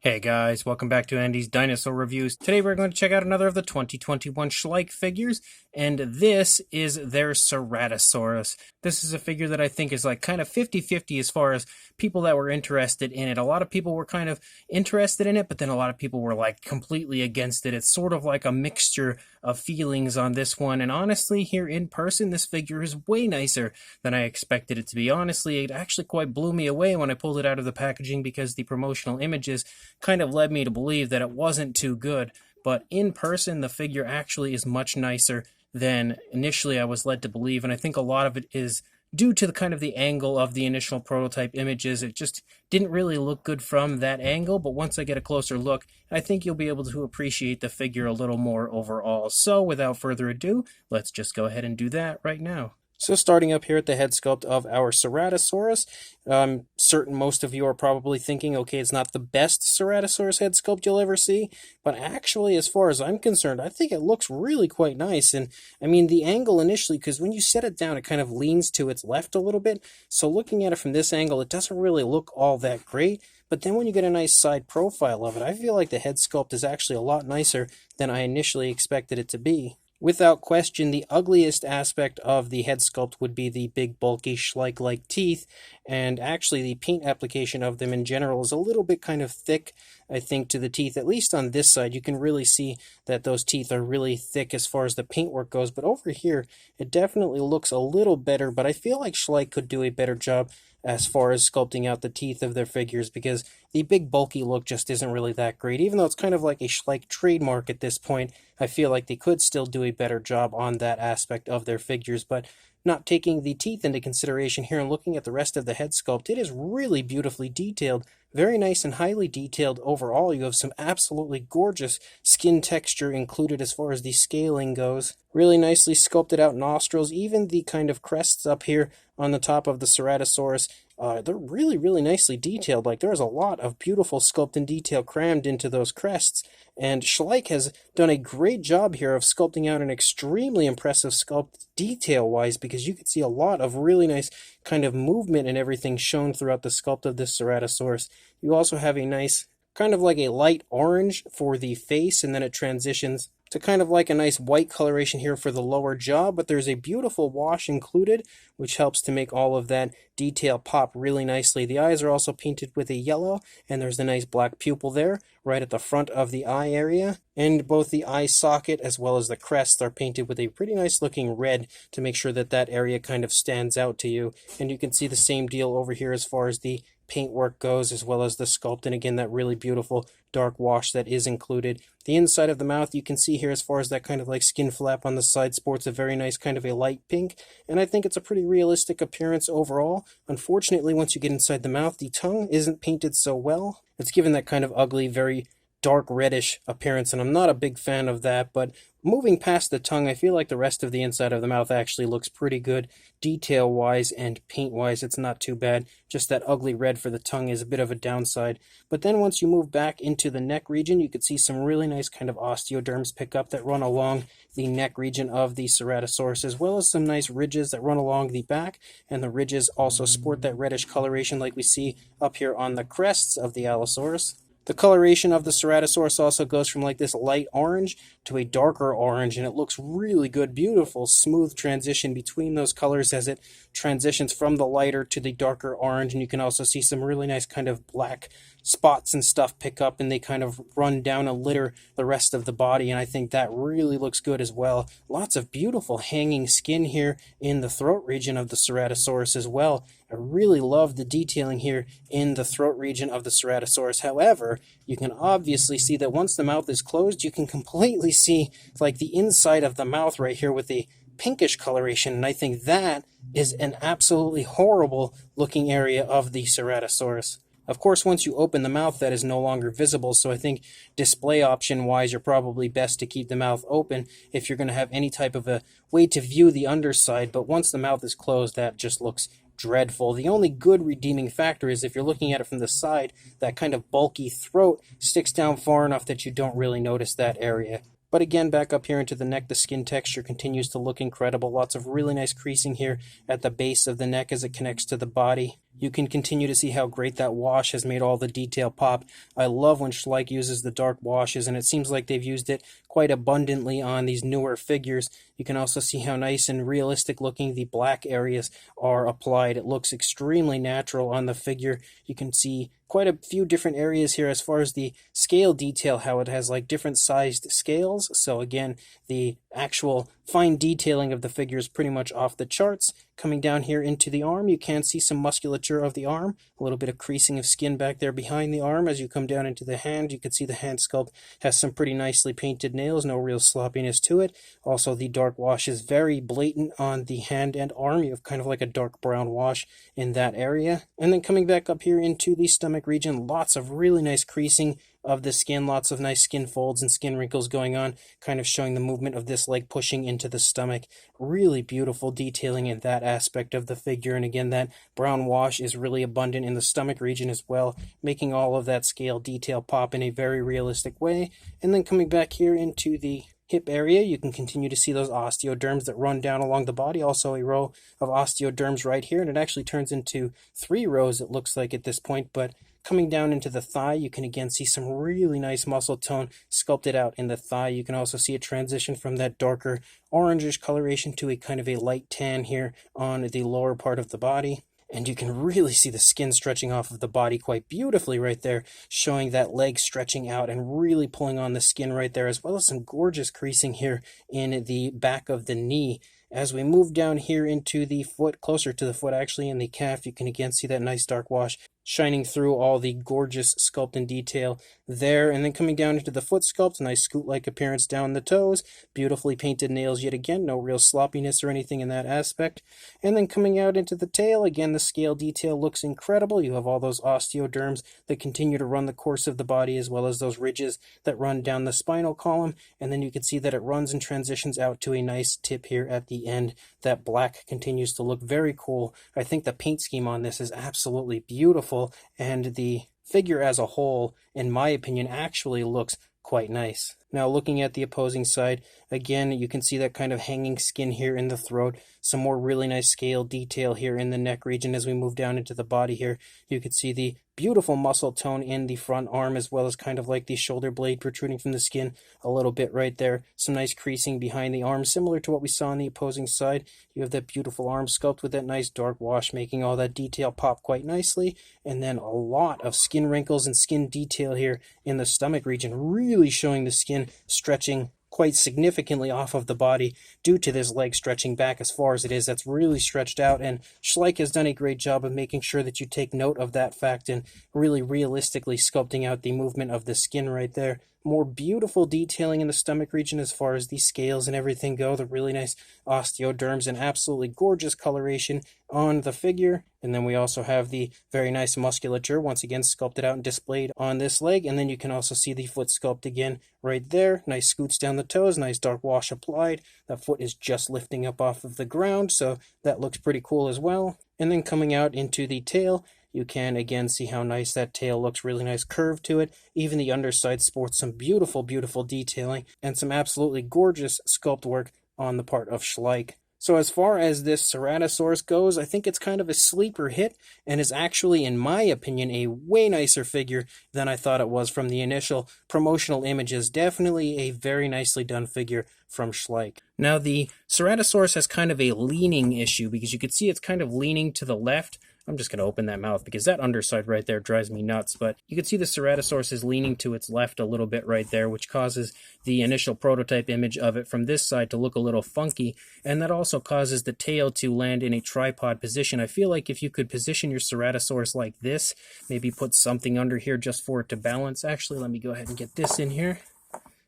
Hey guys, welcome back to Andy's Dinosaur Reviews. Today we're going to check out another of the 2021 Schleich figures, and this is their Ceratosaurus. This is a figure that I think is like kind of 50-50 as far as people that were interested in it. A lot of people were kind of interested in it, but then a lot of people were like completely against it. It's sort of like a mixture of feelings on this one, and honestly, here in person, this figure is way nicer than I expected it to be. Honestly, it actually quite blew me away when I pulled it out of the packaging because the promotional images kind of led me to believe that it wasn't too good, but in person the figure actually is much nicer than initially I was led to believe, and I think a lot of it is due to the kind of the angle of the initial prototype images. It just didn't really look good from that angle, but once I get a closer look, I think you'll be able to appreciate the figure a little more overall. So without further ado, let's just go ahead and do that right now. So starting up here at the head sculpt of our Ceratosaurus, I'm certain most of you are probably thinking, okay, it's not the best Ceratosaurus head sculpt you'll ever see, but actually, as far as I'm concerned, I think it looks really quite nice. And I mean, the angle initially, because when you set it down, it kind of leans to its left a little bit, so looking at it from this angle, it doesn't really look all that great. But then when you get a nice side profile of it, I feel like the head sculpt is actually a lot nicer than I initially expected it to be. Without question, the ugliest aspect of the head sculpt would be the big, bulky, Schleich-like teeth, and actually the paint application of them in general is a little bit kind of thick, I think, to the teeth. At least on this side, you can really see that those teeth are really thick as far as the paintwork goes, but over here, it definitely looks a little better, but I feel like Schleich could do a better job as far as sculpting out the teeth of their figures, because the big bulky look just isn't really that great. Even though it's kind of like a Schleich trademark at this point, I feel like they could still do a better job on that aspect of their figures. But not taking the teeth into consideration here and looking at the rest of the head sculpt, it is really beautifully detailed. Very nice and highly detailed overall. You have some absolutely gorgeous skin texture included as far as the scaling goes. Really nicely sculpted out nostrils, even the kind of crests up here on the top of the Ceratosaurus. They're really, really nicely detailed. Like, there's a lot of beautiful sculpt and detail crammed into those crests. And Schleich has done a great job here of sculpting out an extremely impressive sculpt detail-wise, because you can see a lot of really nice kind of movement and everything shown throughout the sculpt of this Ceratosaurus. You also have a nice, kind of like a light orange for the face, and then it transitions to kind of like a nice white coloration here for the lower jaw, but there's a beautiful wash included, which helps to make all of that detail pop really nicely. The eyes are also painted with a yellow, and there's a nice black pupil there, right at the front of the eye area, and both the eye socket as well as the crest are painted with a pretty nice looking red to make sure that that area kind of stands out to you. And you can see the same deal over here as far as the paintwork goes, as well as the sculpt, and again that really beautiful dark wash that is included. The inside of the mouth, you can see here as far as that kind of like skin flap on the side, sports a very nice kind of a light pink, and I think it's a pretty realistic appearance overall. Unfortunately, once you get inside the mouth, the tongue isn't painted so well. It's given that kind of ugly, very dark reddish appearance, and I'm not a big fan of that. But moving past the tongue, I feel like the rest of the inside of the mouth actually looks pretty good. Detail wise and paint wise, it's not too bad. Just that ugly red for the tongue is a bit of a downside. But then once you move back into the neck region, you could see some really nice kind of osteoderms pick up that run along the neck region of the Ceratosaurus, as well as some nice ridges that run along the back, and the ridges also sport that reddish coloration like we see up here on the crests of the Allosaurus. The coloration of the Ceratosaurus also goes from like this light orange to a darker orange, and it looks really good. Beautiful, smooth transition between those colors as it transitions from the lighter to the darker orange, and you can also see some really nice kind of black spots and stuff pick up, and they kind of run down and litter the rest of the body, and I think that really looks good as well. Lots of beautiful hanging skin here in the throat region of the Ceratosaurus as well. I really love the detailing here in the throat region of the Ceratosaurus. However, you can obviously see that once the mouth is closed, you can completely see like the inside of the mouth right here with the pinkish coloration, and I think that is an absolutely horrible looking area of the Ceratosaurus. Of course, once you open the mouth, that is no longer visible, so I think display option-wise, you're probably best to keep the mouth open if you're going to have any type of a way to view the underside, but once the mouth is closed, that just looks dreadful. The only good redeeming factor is if you're looking at it from the side, that kind of bulky throat sticks down far enough that you don't really notice that area. But again, back up here into the neck, the skin texture continues to look incredible. Lots of really nice creasing here at the base of the neck as it connects to the body. You can continue to see how great that wash has made all the detail pop. I love when Schleich uses the dark washes, and it seems like they've used it quite abundantly on these newer figures. You can also see how nice and realistic looking the black areas are applied. It looks extremely natural on the figure. You can see quite a few different areas here as far as the scale detail, how it has like different sized scales. So again, the actual fine detailing of the figure is pretty much off the charts. Coming down here into the arm, you can see some musculature of the arm, a little bit of creasing of skin back there behind the arm. As you come down into the hand, you can see the hand sculpt has some pretty nicely painted nails, no real sloppiness to it. Also, the dark wash is very blatant on the hand and arm. You have kind of like a dark brown wash in that area. And then coming back up here into the stomach region, lots of really nice creasing of the skin, lots of nice skin folds and skin wrinkles going on, kind of showing the movement of this leg pushing into the stomach. Really beautiful detailing in that aspect of the figure. And again, that brown wash is really abundant in the stomach region as well, making all of that scale detail pop in a very realistic way. And then coming back here into the hip area, you can continue to see those osteoderms that run down along the body. Also a row of osteoderms right here, and it actually turns into 3 rows, it looks like at this point. But coming down into the thigh, you can again see some really nice muscle tone sculpted out in the thigh. You can also see a transition from that darker orangish coloration to a kind of a light tan here on the lower part of the body. And you can really see the skin stretching off of the body quite beautifully right there, showing that leg stretching out and really pulling on the skin right there, as well as some gorgeous creasing here in the back of the knee. As we move down here into the foot, closer to the foot actually, in the calf, you can again see that nice dark wash shining through all the gorgeous sculpt and detail there. And then coming down into the foot sculpt, nice scoot-like appearance down the toes, beautifully painted nails yet again, no real sloppiness or anything in that aspect. And then coming out into the tail, again, the scale detail looks incredible. You have all those osteoderms that continue to run the course of the body, as well as those ridges that run down the spinal column. And then you can see that it runs and transitions out to a nice tip here at the end. That black continues to look very cool. I think the paint scheme on this is absolutely beautiful, and the figure as a whole, in my opinion, actually looks quite nice. Now looking at the opposing side, again, you can see that kind of hanging skin here in the throat, some more really nice scale detail here in the neck region. As we move down into the body here, you can see the beautiful muscle tone in the front arm, as well as kind of like the shoulder blade protruding from the skin a little bit right there. Some nice creasing behind the arm, similar to what we saw on the opposing side. You have that beautiful arm sculpt with that nice dark wash, making all that detail pop quite nicely. And then a lot of skin wrinkles and skin detail here in the stomach region, really showing the skin stretching quite significantly off of the body due to this leg stretching back as far as it is. That's really stretched out, and Schleich has done a great job of making sure that you take note of that fact and really realistically sculpting out the movement of the skin right there. More beautiful detailing in the stomach region as far as the scales and everything go, the really nice osteoderms and absolutely gorgeous coloration on the figure. And then we also have the very nice musculature, once again sculpted out and displayed on this leg. And then you can also see the foot sculpt again right there. Nice scoots down the toes, nice dark wash applied. That foot is just lifting up off of the ground, so that looks pretty cool as well. And then coming out into the tail, you can again see how nice that tail looks, really nice curve to it. Even the underside sports some beautiful, beautiful detailing and some absolutely gorgeous sculpt work on the part of Schleich. So as far as this Ceratosaurus goes, I think it's kind of a sleeper hit and is actually, in my opinion, a way nicer figure than I thought it was from the initial promotional images. Definitely a very nicely done figure from Schleich. Now the Ceratosaurus has kind of a leaning issue because you can see it's kind of leaning to the left. I'm just going to open that mouth because that underside right there drives me nuts. But you can see the Ceratosaurus is leaning to its left a little bit right there, which causes the initial prototype image of it from this side to look a little funky. And that also causes the tail to land in a tripod position. I feel like if you could position your Ceratosaurus like this, maybe put something under here just for it to balance. Actually, let me go ahead and get this in here.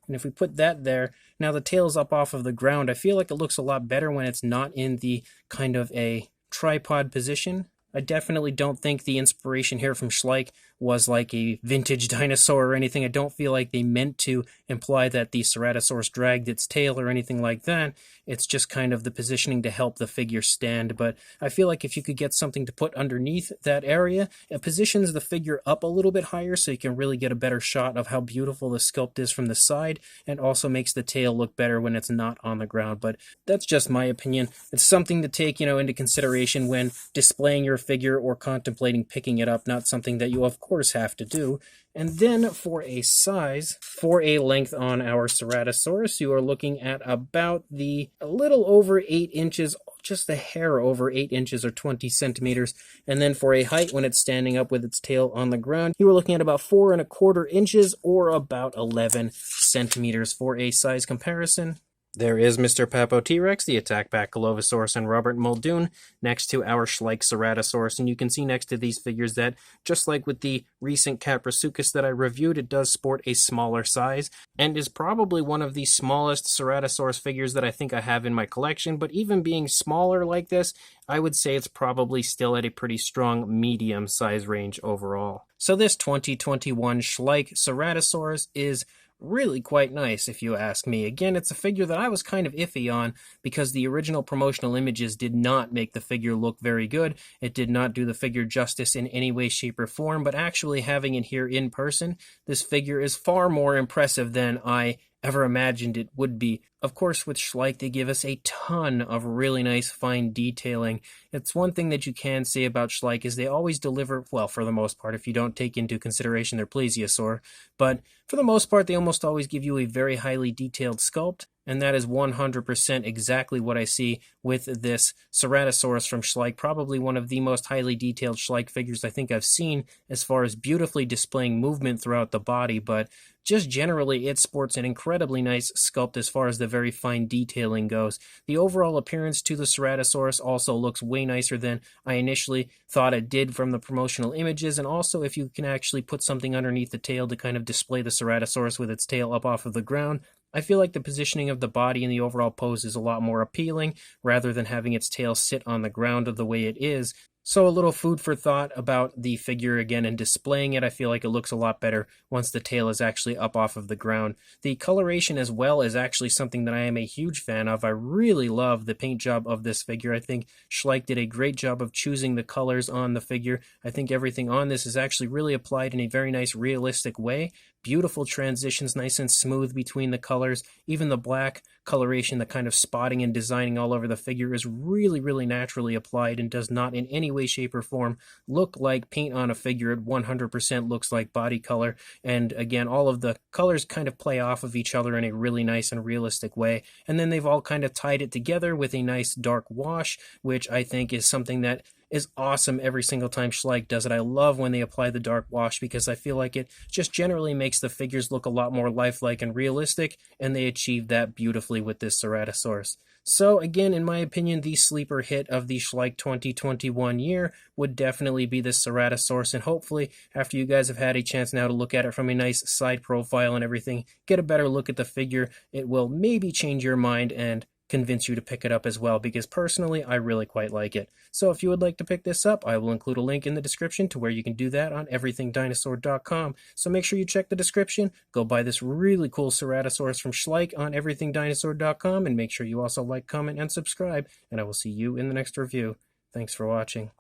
And if we put that there, now the tail's up off of the ground. I feel like it looks a lot better when it's not in the kind of a tripod position. I definitely don't think the inspiration here from Schleich was like a vintage dinosaur or anything. I don't feel like they meant to imply that the Ceratosaurus dragged its tail or anything like that. It's just kind of the positioning to help the figure stand. But I feel like if you could get something to put underneath that area, it positions the figure up a little bit higher so you can really get a better shot of how beautiful the sculpt is from the side, and also makes the tail look better when it's not on the ground. But that's just my opinion. It's something to take, into consideration when displaying your figure or contemplating picking it up, not something that you of course have to do. And then for a size, for a length on our Ceratosaurus, you are looking at about a little over 8 inches, just a hair over 8 inches or 20 centimeters. And then for a height, when it's standing up with its tail on the ground, you are looking at about 4¼ inches or about 11 centimeters for a size comparison. There is Mr. Papo T-Rex, the Attack Back Allosaurus, and Robert Muldoon next to our Schleich Ceratosaurus. And you can see next to these figures that, just like with the recent Caprasuchus that I reviewed, it does sport a smaller size and is probably one of the smallest Ceratosaurus figures that I think I have in my collection. But even being smaller like this, I would say it's probably still at a pretty strong medium size range overall. So this 2021 Schleich Ceratosaurus is really quite nice, if you ask me. Again, it's a figure that I was kind of iffy on because the original promotional images did not make the figure look very good. It did not do the figure justice in any way, shape, or form, but actually having it here in person, this figure is far more impressive than I ever imagined it would be. Of course, with Schleich, they give us a ton of really nice fine detailing. It's one thing that you can say about Schleich is they always deliver, well, for the most part, if you don't take into consideration their plesiosaur, but for the most part, they almost always give you a very highly detailed sculpt, and that is 100% exactly what I see with this Ceratosaurus from Schleich, probably one of the most highly detailed Schleich figures I think I've seen as far as beautifully displaying movement throughout the body, but just generally it sports an incredibly nice sculpt as far as the very fine detailing goes. The overall appearance to the Ceratosaurus also looks way nicer than I initially thought it did from the promotional images, and also if you can actually put something underneath the tail to kind of display the Ceratosaurus with its tail up off of the ground, I feel like the positioning of the body and the overall pose is a lot more appealing rather than having its tail sit on the ground the way it is. So a little food for thought about the figure again and displaying it. I feel like it looks a lot better once the tail is actually up off of the ground. The coloration as well is actually something that I am a huge fan of. I really love the paint job of this figure. I think Schleich did a great job of choosing the colors on the figure. I think everything on this is actually really applied in a very nice realistic way. Beautiful transitions, nice and smooth between the colors. Even the black coloration, the kind of spotting and designing all over the figure is really, really naturally applied and does not in any way, shape, or form look like paint on a figure. It 100% looks like body color. And again, all of the colors kind of play off of each other in a really nice and realistic way. And then they've all kind of tied it together with a nice dark wash, which I think is something that is awesome every single time Schleich does it. I love when they apply the dark wash because I feel like it just generally makes the figures look a lot more lifelike and realistic, and they achieve that beautifully with this Ceratosaurus. So again, in my opinion, the sleeper hit of the Schleich 2021 year would definitely be this Ceratosaurus, and hopefully after you guys have had a chance now to look at it from a nice side profile and everything, get a better look at the figure, it will maybe change your mind and convince you to pick it up as well, because personally I really quite like it. So if you would like to pick this up, I will include a link in the description to where you can do that on everythingdinosaur.com. So make sure you check the description, go buy this really cool Ceratosaurus from Schleich on everythingdinosaur.com, and make sure you also like, comment, and subscribe, and I will see you in the next review. Thanks for watching.